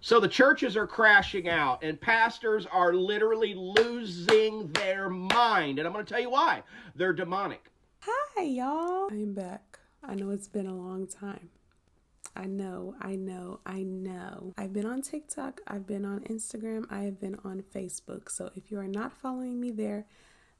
So the churches are crashing out and pastors are literally losing their mind. And I'm going to tell you why. They're demonic. Hi, y'all. I'm back. I know it's been a long time. I know. I've been on TikTok. I've been on Instagram. I have been on Facebook. So if you are not following me there,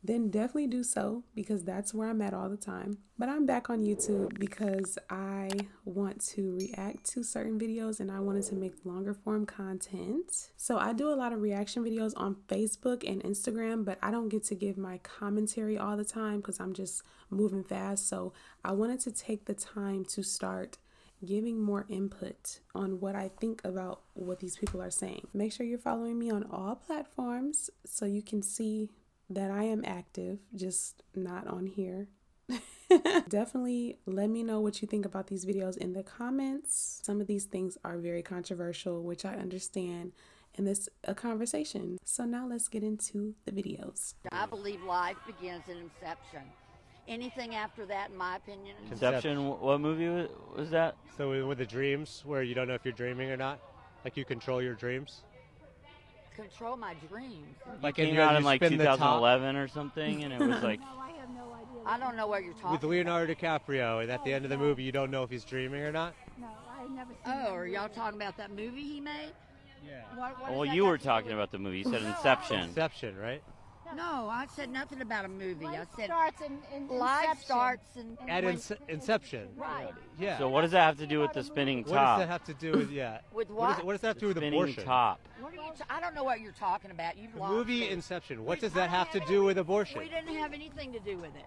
then definitely do so because that's where I'm at all the time. But I'm back on YouTube because I want to react to certain videos and I wanted to make longer form content. So I do a lot of reaction videos on Facebook and Instagram, but I don't get to give my commentary all the time because I'm just moving fast. So I wanted to take the time to start giving more input on what I think about what these people are saying. Make sure you're following me on all platforms so you can see that I am active, just not on here. Definitely let me know what you think about these videos in the comments. Some of these things are very controversial, which I understand, and this a conversation. So now let's get into the videos. I believe life begins in inception. Anything after that, in my opinion, Inception. What movie was that? So with the dreams, where you don't know if you're dreaming or not, like you control your dreams. control my dreams. Like it came out in like 2011 or something, and it was like. No, I have no idea. I don't know what you're talking With Leonardo DiCaprio, and at the end of the movie, you don't know if he's dreaming or not. No, I've never seen about. that Oh, are movie. y'all talking about that movie he made? Yeah. What Well, does that you got were to do talking with- about the movie. You said No, Inception. Inception, right? No, I said nothing about a movie. I Life said starts in life inception. starts in At when- Inception. right. Yeah. So what does that have to do with the spinning What does top? that have to do with With What what? does that have to do with Spinning abortion? top. What are you? I don't know what you're talking about. You've The lost movie me. Inception. What does that have to do with abortion? We didn't have anything to do with it.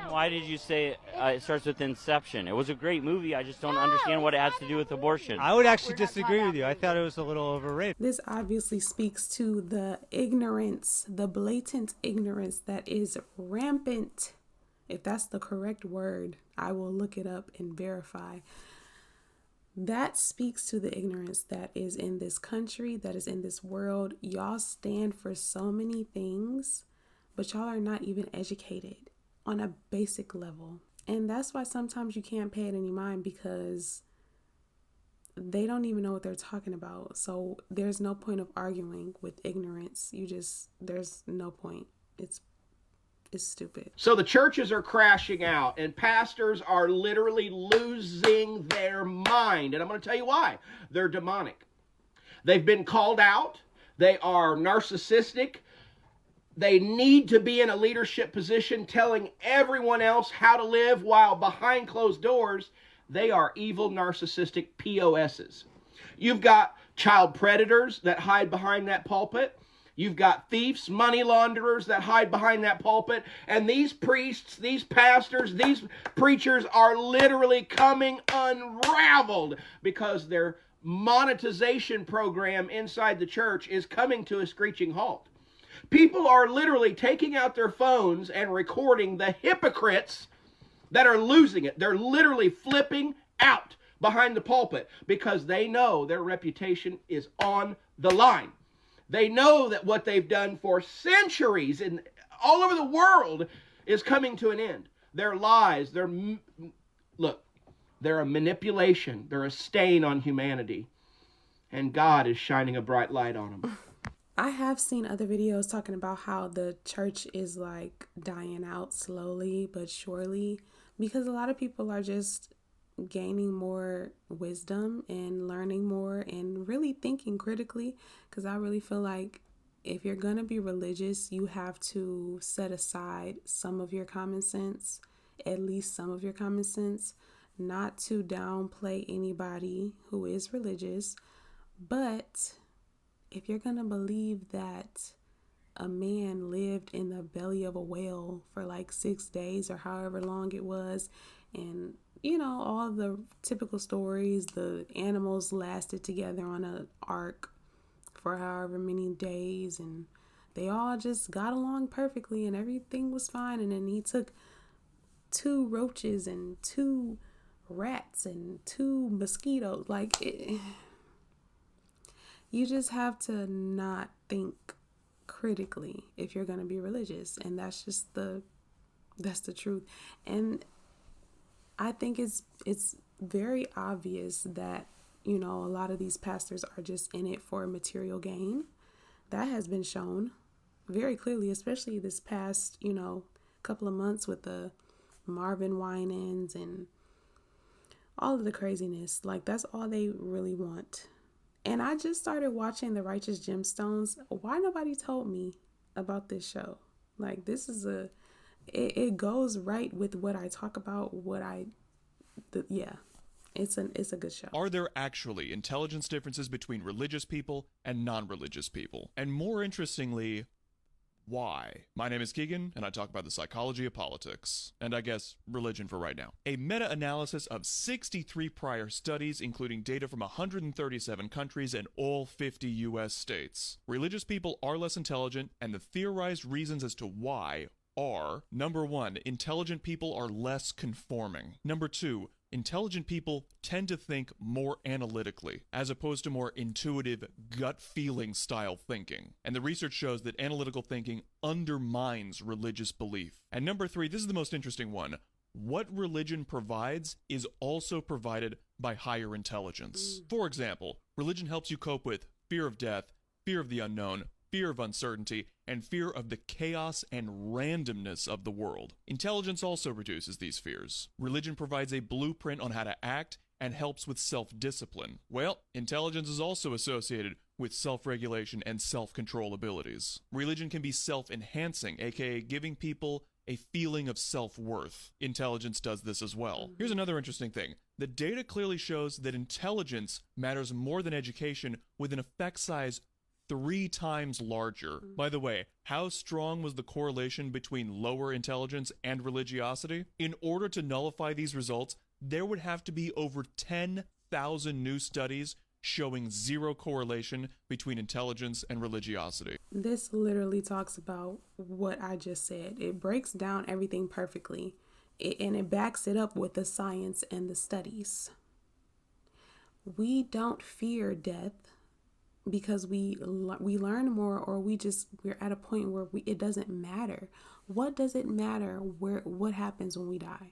Why did you say it starts with Inception? It was a great movie. I just don't understand what it has to do with abortion. I would actually We're not disagree talking with you. I about thought it was a little overrated. This obviously speaks to the ignorance, the blatant ignorance that is rampant. If that's the correct word, I will look it up and verify. That speaks to the ignorance that is in this country, that is in this world. Y'all stand for so many things, but y'all are not even educated on a basic level. And that's why sometimes you can't pay it any mind because they don't even know what they're talking about. So there's no point of arguing with ignorance. There's no point. It's stupid. So the churches are crashing out and pastors are literally losing their mind. And I'm going to tell you why. They're demonic. They've been called out. They are narcissistic. They need to be in a leadership position telling everyone else how to live while behind closed doors, they are evil, narcissistic POSs. You've got child predators that hide behind that pulpit. You've got thieves, money launderers that hide behind that pulpit. And these priests, these pastors, these preachers are literally coming unraveled because their monetization program inside the church is coming to a screeching halt. People are literally taking out their phones and recording the hypocrites that are losing it. They're literally flipping out behind the pulpit because they know their reputation is on the line. They know that what they've done for centuries and all over the world is coming to an end. Their lies, they're a manipulation. They're a stain on humanity. And God is shining a bright light on them. I have seen other videos talking about how the church is like dying out slowly but surely because a lot of people are just gaining more wisdom and learning more and really thinking critically, because I really feel like if you're going to be religious, you have to set aside some of your common sense, at least some of your common sense, not to downplay anybody who is religious, but if you're going to believe that a man lived in the belly of a whale for like 6 days or however long it was, and you know, all the typical stories, the animals lasted together on an ark for however many days and they all just got along perfectly and everything was fine, and then he took 2 roaches and 2 rats and 2 mosquitoes. You just have to not think critically if you're going to be religious, and that's the truth. And I think it's very obvious that you know, a lot of these pastors are just in it for material gain. That has been shown very clearly, especially this past, you know, couple of months with the Marvin Winans and all of the craziness. Like, that's all they really want. And I just started watching The Righteous Gemstones. Why nobody told me about this show? Like, this is it goes right with what I talk about, yeah. It's a good show. Are there actually intelligence differences between religious people and non-religious people? And more interestingly, why? My name is Keegan, and I talk about the psychology of politics, and I guess religion for right now. A meta-analysis of 63 prior studies, including data from 137 countries and all 50 US states. Religious people are less intelligent, and the theorized reasons as to why are: number 1, intelligent people are less conforming. Number 2, intelligent people tend to think more analytically, as opposed to more intuitive, gut-feeling style thinking. And the research shows that analytical thinking undermines religious belief. And number 3, this is the most interesting one: what religion provides is also provided by higher intelligence. For example, religion helps you cope with fear of death, fear of the unknown, fear of uncertainty, and fear of the chaos and randomness of the world. Intelligence also reduces these fears. Religion provides a blueprint on how to act and helps with self-discipline. Well, intelligence is also associated with self-regulation and self-control abilities. Religion can be self-enhancing, aka giving people a feeling of self-worth. Intelligence does this as well. Here's another interesting thing. The data clearly shows that intelligence matters more than education, with an effect size 3 times larger. By the way, how strong was the correlation between lower intelligence and religiosity? In order to nullify these results, there would have to be over 10,000 new studies showing zero correlation between intelligence and religiosity. This literally talks about what I just said. It breaks down everything perfectly, and it backs it up with the science and the studies. We don't fear death because we learn more, or we're at a point where it doesn't matter. What does it matter what happens when we die?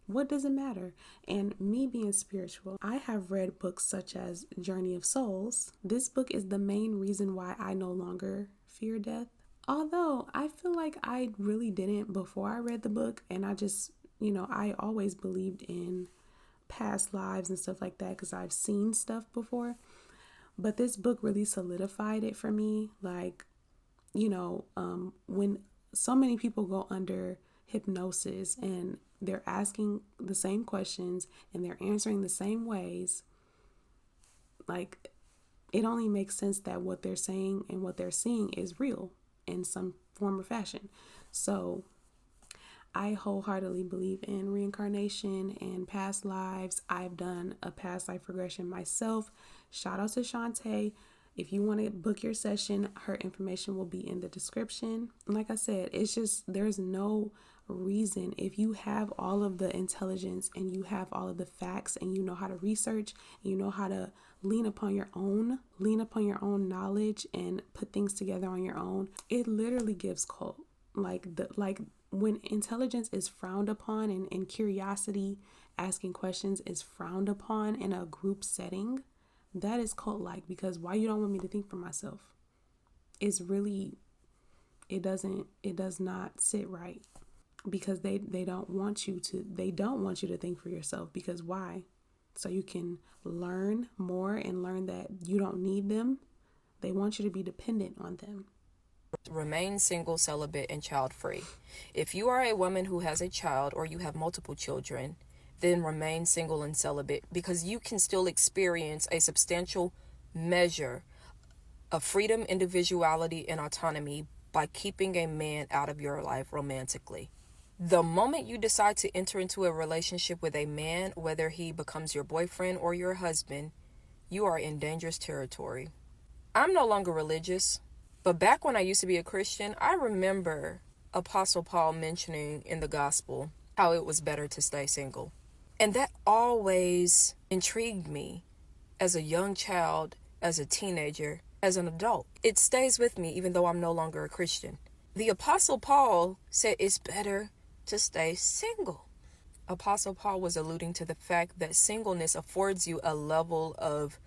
What does it matter? And me being spiritual, I have read books such as Journey of Souls. This book is the main reason why I no longer fear death. Although I feel like I really didn't before I read the book, and I just, I always believed in past lives and stuff like that because I've seen stuff before. But this book really solidified it for me. Like, when so many people go under hypnosis and they're asking the same questions and they're answering the same ways, like, it only makes sense that what they're saying and what they're seeing is real in some form or fashion. So I wholeheartedly believe in reincarnation and past lives. I've done a past life regression myself. Shout out to Shantae. If you want to book your session, her information will be in the description. Like I said, it's just, there's no reason. If you have all of the intelligence and you have all of the facts and you know how to research, and you know how to lean upon your own knowledge and put things together on your own, it literally gives cult. Like when intelligence is frowned upon and curiosity, asking questions is frowned upon in a group setting, that is cult-like. Because why you don't want me to think for myself? It's really, it does not sit right. Because they don't want you to think for yourself. Because why? So you can learn more and learn that you don't need them. They want you to be dependent on them. Remain single, celibate, and child-free. If you are a woman who has a child or you have multiple children, then remain single and celibate, because you can still experience a substantial measure of freedom, individuality, and autonomy by keeping a man out of your life romantically. The moment you decide to enter into a relationship with a man, whether he becomes your boyfriend or your husband, you are in dangerous territory. I'm no longer religious, but back when I used to be a Christian, I remember Apostle Paul mentioning in the gospel how it was better to stay single. And that always intrigued me as a young child, as a teenager, as an adult. It stays with me even though I'm no longer a Christian. The Apostle Paul said it's better to stay single. Apostle Paul was alluding to the fact that singleness affords you a level of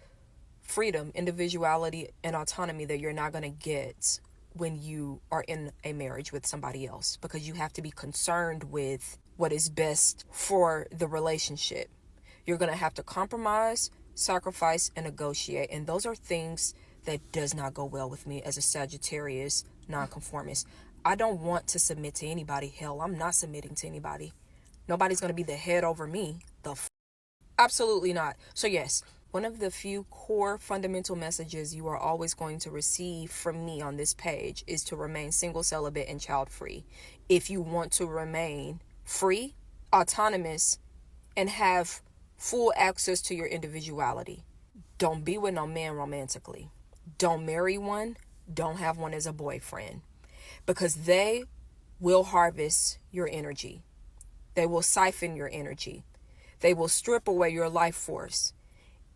freedom, individuality, and autonomy that you're not going to get when you are in a marriage with somebody else, because you have to be concerned with what is best for the relationship. You're going to have to compromise, sacrifice, and negotiate. And those are things that does not go well with me as a Sagittarius nonconformist. I don't want to submit to anybody. Hell, I'm not submitting to anybody. Nobody's going to be the head over me. Absolutely not. So yes, one of the few core fundamental messages you are always going to receive from me on this page is to remain single, celibate, and child-free. If you want to remain free, autonomous, and have full access to your individuality, don't be with no man romantically. Don't marry one. Don't have one as a boyfriend, because they will harvest your energy. They will siphon your energy. They will strip away your life force.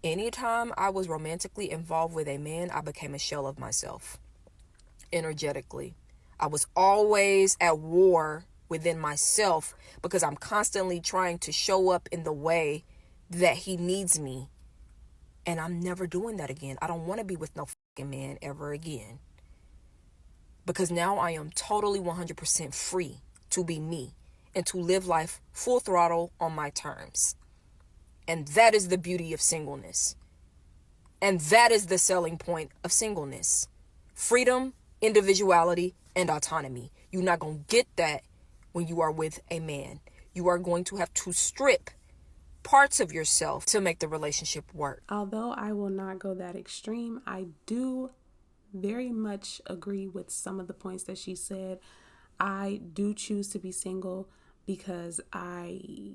Anytime I was romantically involved with a man, I became a shell of myself energetically. I was always at war within myself because I'm constantly trying to show up in the way that he needs me. And I'm never doing that again. I don't want to be with no fucking man ever again. Because now I am totally 100% free to be me and to live life full throttle on my terms. And that is the beauty of singleness. And that is the selling point of singleness. Freedom, individuality, and autonomy. You're not going to get that when you are with a man. You are going to have to strip parts of yourself to make the relationship work. Although I will not go that extreme, I do very much agree with some of the points that she said. I do choose to be single because I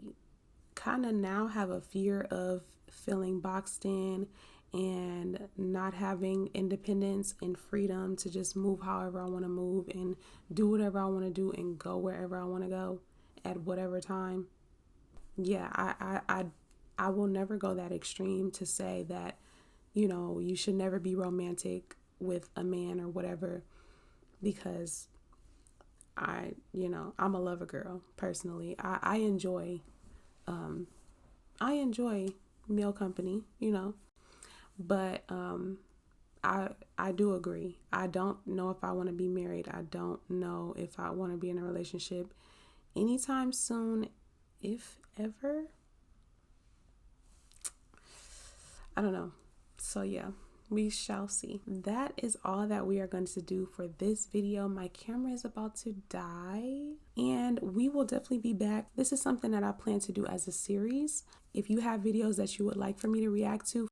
kind of now have a fear of feeling boxed in and not having independence and freedom to just move however I want to move and do whatever I want to do and go wherever I want to go at whatever time. Yeah, I will never go that extreme to say that, you know, you should never be romantic with a man or whatever, because I'm a lover girl personally. I enjoy male company, but I do agree. I don't know if I want to be married. I don't know if I want to be in a relationship anytime soon, if ever. I don't know. So yeah, we shall see. That is all that we are going to do for this video. My camera is about to die and we will definitely be back. This is something that I plan to do as a series. If you have videos that you would like for me to react to,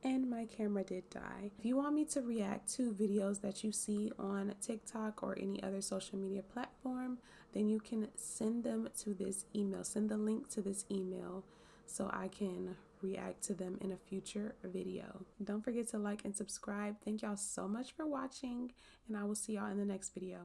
and my camera did die. If you want me to react to videos that you see on TikTok or any other social media platform, then you can send them to this email. Send the link to this email so I can react to them in a future video. Don't forget to like and subscribe. Thank y'all so much for watching, and I will see y'all in the next video.